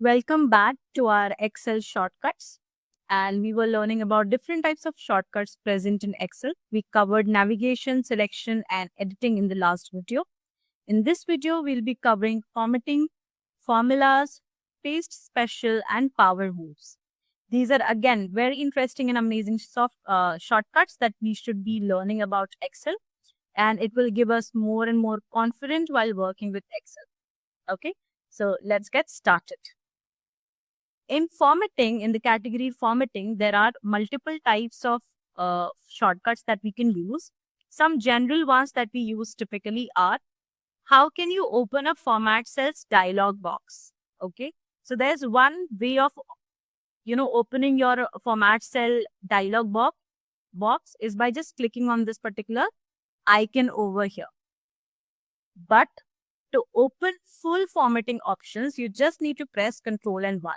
Welcome back to our Excel shortcuts. And we were learning about different types of shortcuts present in Excel. We covered navigation, selection, and editing in the last video. In this video, we'll be covering formatting, formulas, paste special, and power moves. These are again very interesting and amazing shortcuts that we should be learning about Excel, and it will give us more and more confident while working with Excel. Okay, so let's get started. In formatting, in the category formatting, there are multiple types of shortcuts that we can use. Some general ones that we use typically are, how can you open a format cells dialog box? Okay, so there's one way of opening your format cell dialog box is by just clicking on this particular icon over here. But to open full formatting options, you just need to press Ctrl and 1.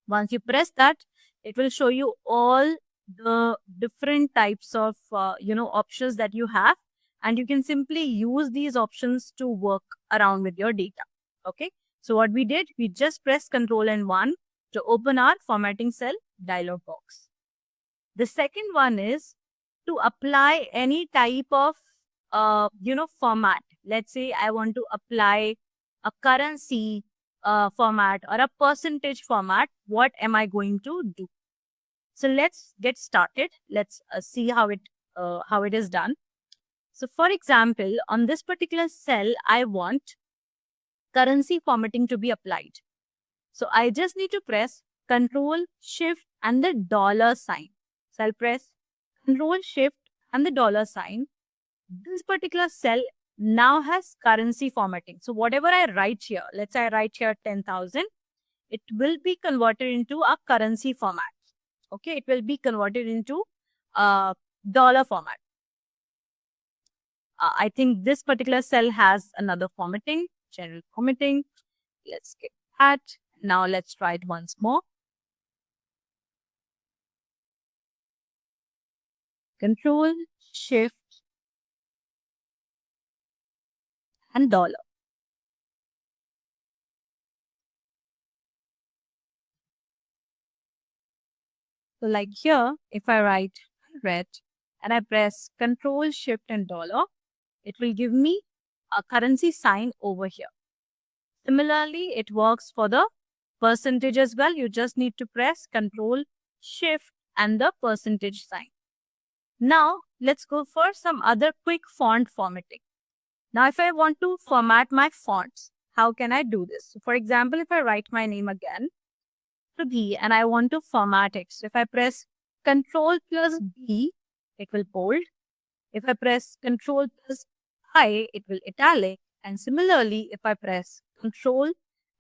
Once you press that, it will show you all the different types of options that you have, and you can simply use these options to work around with your data. Okay, so what we did, we just pressed Ctrl and 1 to open our formatting cell dialog box. The second one is to apply any type of format. Let's say I want to apply a currency format or a percentage format. What am I going to do? So let's get started. Let's see how it is done. So for example, on this particular cell, I want currency formatting to be applied. So I just need to press Control, Shift, and the dollar sign. So I'll press Control, Shift, and the dollar sign. This particular cell now has currency formatting. So whatever I write here, let's say I write here 10,000, it will be converted into a currency format. Okay, it will be converted into a dollar format. I think this particular cell has another formatting, general formatting. Let's get that. Now let's try it once more. Control, Shift, and dollar. So like here, if I write red and I press Control, Shift, and dollar, it will give me a currency sign over here. Similarly, it works for the percentage as well. You just need to press Control, Shift, and the percentage sign. Now, let's go for some other quick font formatting. Now, if I want to format my fonts, how can I do this? So for example, if I write my name again, B, and I want to format it. So if I press Control plus B, it will bold. If I press Control plus I, it will italic. And similarly, if I press Control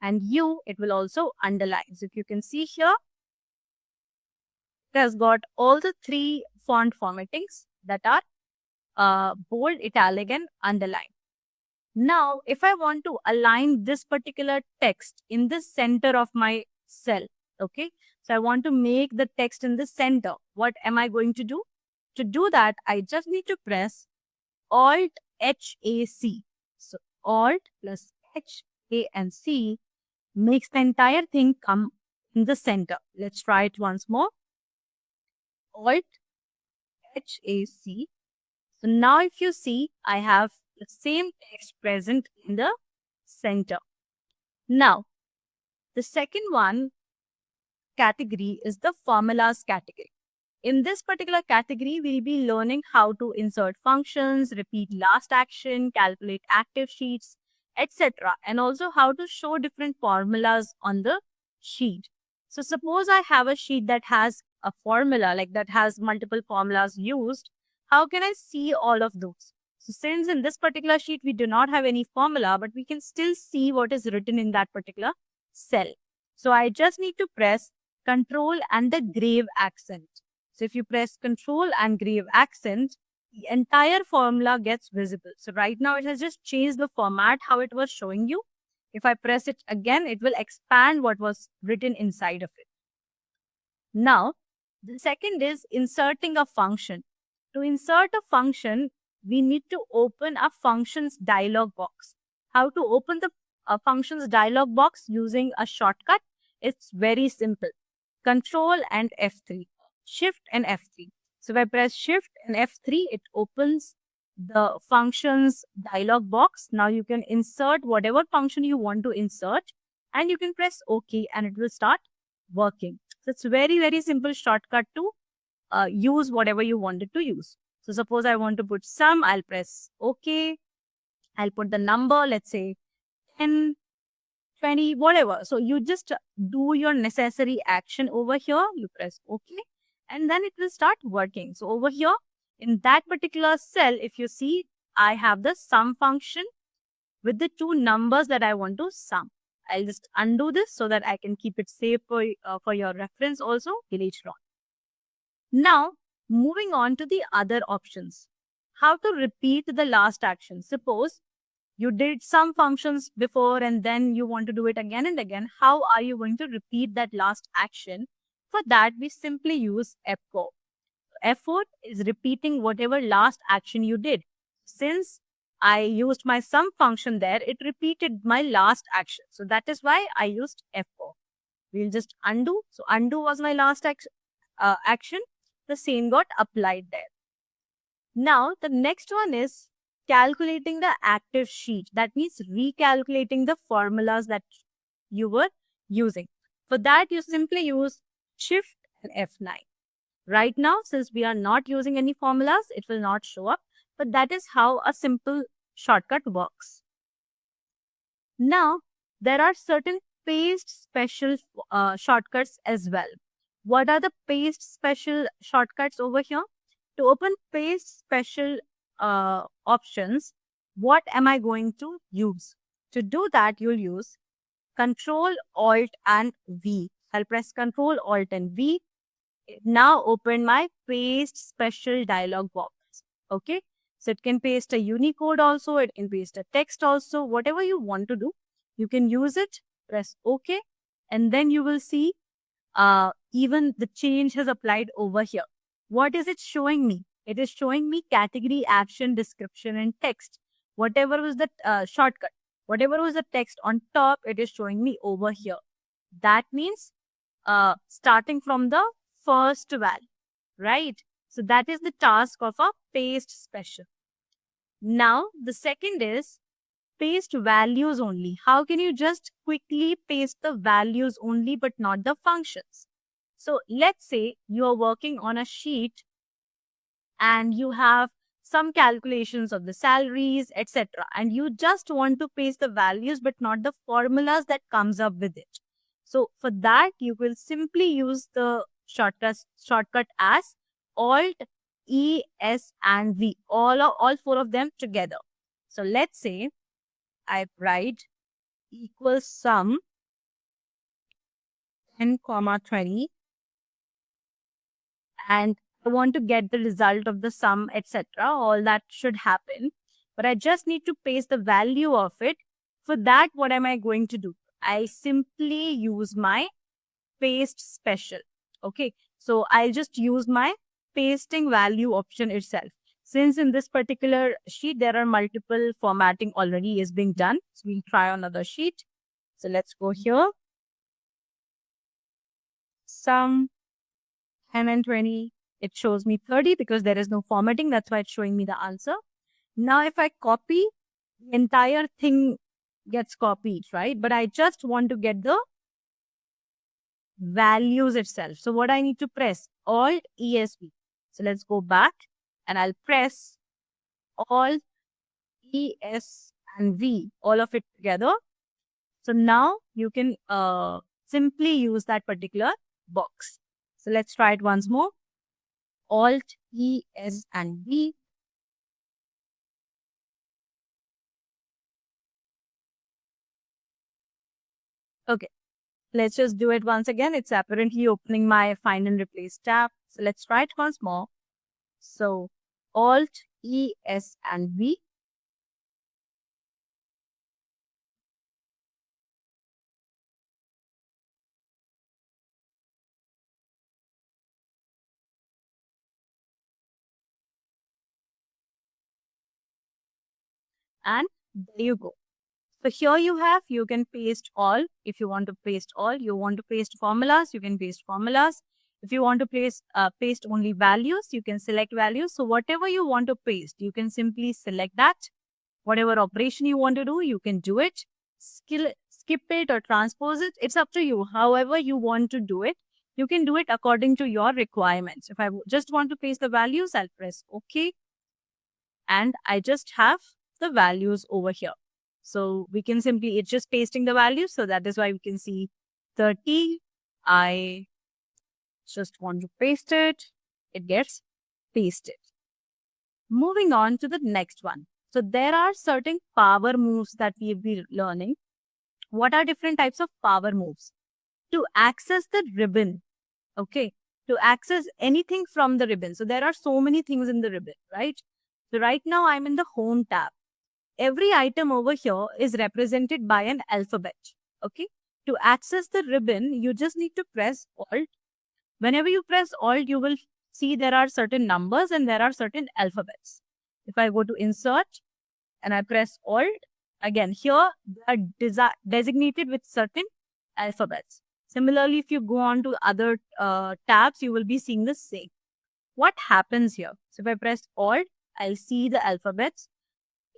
and U, it will also underline. So if you can see here, it has got all the three font formattings that are bold, italic, and underline. Now, if I want to align this particular text in the center of my cell, okay, so I want to make the text in the center. What am I going to do? To do that, I just need to press Alt H A C. So Alt plus H A and C makes the entire thing come in the center. Let's try it once more. Alt H A C. So now if you see, I have the same text present in the center. Now, the second one category is the formulas category. In this particular category, we'll be learning how to insert functions, repeat last action, calculate active sheets, etc. And also how to show different formulas on the sheet. So suppose I have a sheet that has a formula, like that has multiple formulas used. How can I see all of those? So since in this particular sheet, we do not have any formula, but we can still see what is written in that particular cell. So I just need to press Control and the grave accent. So if you press Control and grave accent, the entire formula gets visible. So right now it has just changed the format, how it was showing you. If I press it again, it will expand what was written inside of it. Now, the second is inserting a function. To insert a function, we need to open a functions dialog box. How to open the a functions dialog box using a shortcut. It's very simple. Control and F3, Shift and F3. So if I press Shift and F3, it opens the functions dialog box. Now you can insert whatever function you want to insert, and you can press OK and it will start working. So it's very, very simple shortcut to use whatever you wanted to use. So suppose I want to put sum, I'll press OK. I'll put the number, let's say 10, 20, whatever. So you just do your necessary action over here. You press OK and then it will start working. So over here in that particular cell, if you see, I have the sum function with the two numbers that I want to sum. I'll just undo this so that I can keep it safe for your reference also later on. Now, moving on to the other options. How to repeat the last action. Suppose you did some functions before and then you want to do it again and again. How are you going to repeat that last action? For that, we simply use F4. F4 is repeating whatever last action you did. Since I used my sum function there, it repeated my last action. So that is why I used F4. We'll just undo. So undo was my last action. The same got applied there. Now, the next one is calculating the active sheet. That means recalculating the formulas that you were using. For that, you simply use Shift and F9. Right now, since we are not using any formulas, it will not show up. But that is how a simple shortcut works. Now, there are certain paste special shortcuts as well. What are the paste special shortcuts over here? To open paste special options, what am I going to use? To do that, you'll use Control, Alt and V. I'll press Control, Alt and V. Now open my paste special dialog box. Okay. So it can paste a Unicode also, it can paste a text also, whatever you want to do, you can use it, press OK, and then you will see even the change has applied over here. What is it showing me? It is showing me category, action, description, and text. Whatever was the shortcut, whatever was the text on top, it is showing me over here. That means starting from the first value, right? So that is the task of a paste special. Now, the second is paste values only. How can you just quickly paste the values only but not the functions? So let's say you are working on a sheet and you have some calculations of the salaries, etc. And you just want to paste the values but not the formulas that comes up with it. So for that, you will simply use the shortcut as Alt, E, S, and V. All four of them together. So let's say I write equals sum 10, 20, and I want to get the result of the sum, etc. All that should happen. But I just need to paste the value of it. For that, what am I going to do? I simply use my paste special. Okay, so I'll just use my pasting value option itself. Since in this particular sheet, there are multiple formatting already is being done. So we'll try another sheet. So let's go here. Sum 10 and 20. It shows me 30 because there is no formatting. That's why it's showing me the answer. Now, if I copy, the entire thing gets copied, right? But I just want to get the values itself. So what I need to press? Alt ESV. So let's go back and I'll press Alt ES and V, all of it together. So now you can simply use that particular box. So let's try it once more. Alt E S and V. Okay, let's just do it once again. It's apparently opening my find and replace tab. So let's try it once more. So Alt E S and V. And there you go. So here you can paste all. If you want to paste all, you want to paste formulas, you can paste formulas. If you want to paste only values, you can select values. So whatever you want to paste, you can simply select that. Whatever operation you want to do, you can do it. Skip it or transpose it. It's up to you. However you want to do it, you can do it according to your requirements. If I just want to paste the values, I'll press OK. And I just have the values over here. So we can simply, it's just pasting the values. So that is why we can see 30. I just want to paste it. It gets pasted. Moving on to the next one. So there are certain power moves that we'll be learning. What are different types of power moves? To access the ribbon, okay? To access anything from the ribbon. So there are so many things in the ribbon, right? So right now I'm in the home tab. Every item over here is represented by an alphabet, okay? To access the ribbon, you just need to press Alt. Whenever you press Alt, you will see there are certain numbers and there are certain alphabets. If I go to Insert and I press Alt, again, here they are designated with certain alphabets. Similarly, if you go on to other tabs, you will be seeing the same. What happens here? So if I press Alt, I'll see the alphabets.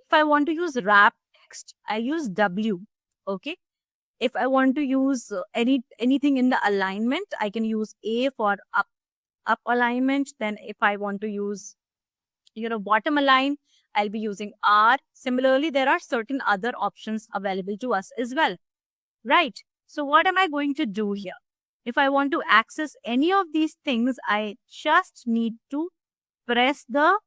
If I want to use wrap text, I use W, okay? If I want to use anything in the alignment, I can use A for up alignment. Then if I want to use, bottom align, I'll be using R. Similarly, there are certain other options available to us as well, right? So what am I going to do here? If I want to access any of these things, I just need to press the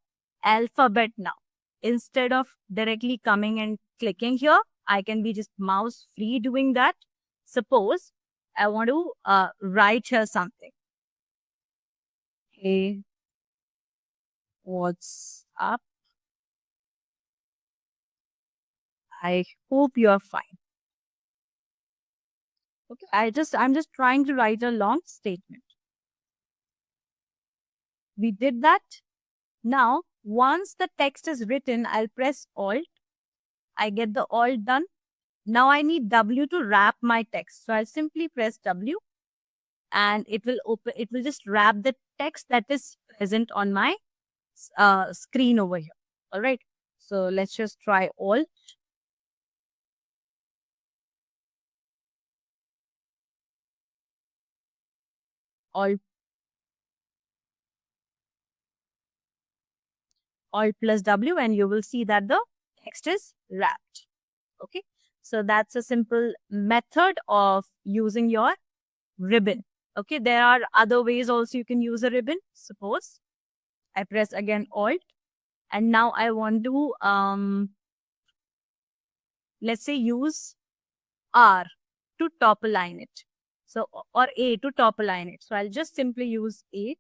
alphabet now. Instead of directly coming and clicking here, I can be just mouse free doing that. Suppose I want to write here something. Hey, what's up? I hope you're fine. Okay, I'm just trying to write a long statement. We did that. Now, once the text is written, I'll press Alt. I get the Alt done. Now I need W to wrap my text. So I'll simply press W and it will just wrap the text that is present on my screen over here. All right. So let's just try Alt. Alt plus W and you will see that the text is wrapped. Okay. So that's a simple method of using your ribbon. Okay. There are other ways also you can use a ribbon. Suppose I press again Alt and now I want to, let's say use R to top align it. So, or A to top align it. So I'll just simply use A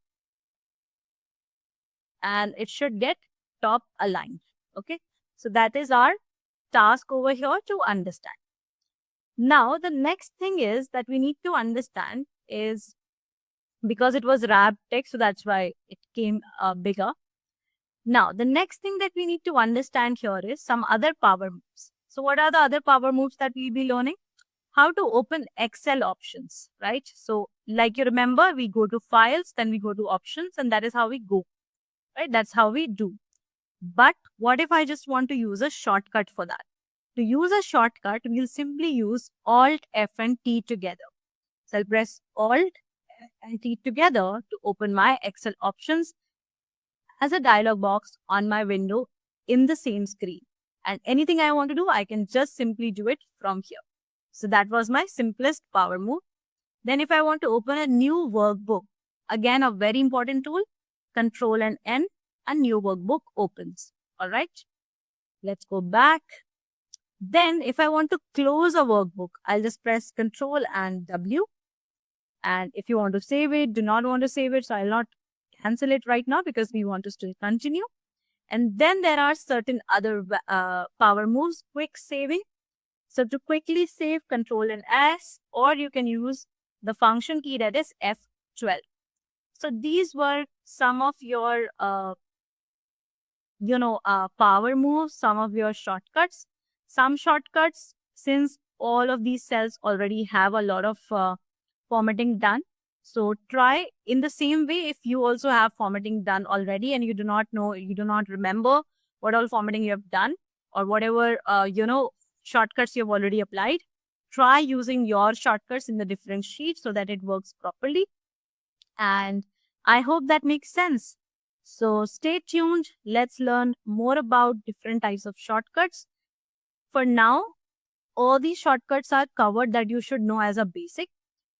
and it should get top aligned. Okay. So that is our task over here to understand. Now, the next thing is that we need to understand is because it was wrapped text, so that's why it came bigger. Now, the next thing that we need to understand here is some other power moves. So what are the other power moves that we'll be learning? How to open Excel options, right? So like you remember, we go to files, then we go to options, and that is how we go, right? That's how we do. But what if I just want to use a shortcut for that? To use a shortcut, we'll simply use Alt F and T together. So I'll press Alt and T together to open my Excel options as a dialog box on my window in the same screen. And anything I want to do, I can just simply do it from here. So that was my simplest power move. Then if I want to open a new workbook, again, a very important tool, Control and N, a new workbook opens. All right. Let's go back. Then if I want to close a workbook, I'll just press Control and W. And if you want to save it, do not want to save it. So I'll not cancel it right now because we want to still continue. And then there are certain other power moves, quick saving. So to quickly save, Control and S, or you can use the function key that is F12. So these were some of your, power moves, some of your shortcuts. Some shortcuts since all of these cells already have a lot of formatting done. So try in the same way if you also have formatting done already and you do not know, you do not remember what all formatting you have done or whatever, shortcuts you have already applied. Try using your shortcuts in the different sheets so that it works properly. And I hope that makes sense. So stay tuned. Let's learn more about different types of shortcuts. For now, all these shortcuts are covered that you should know as a basic.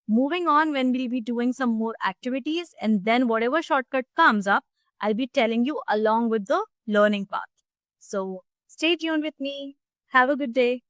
Moving on, when we'll be doing some more activities, and then whatever shortcut comes up, I'll be telling you along with the learning path. So stay tuned with me. Have a good day.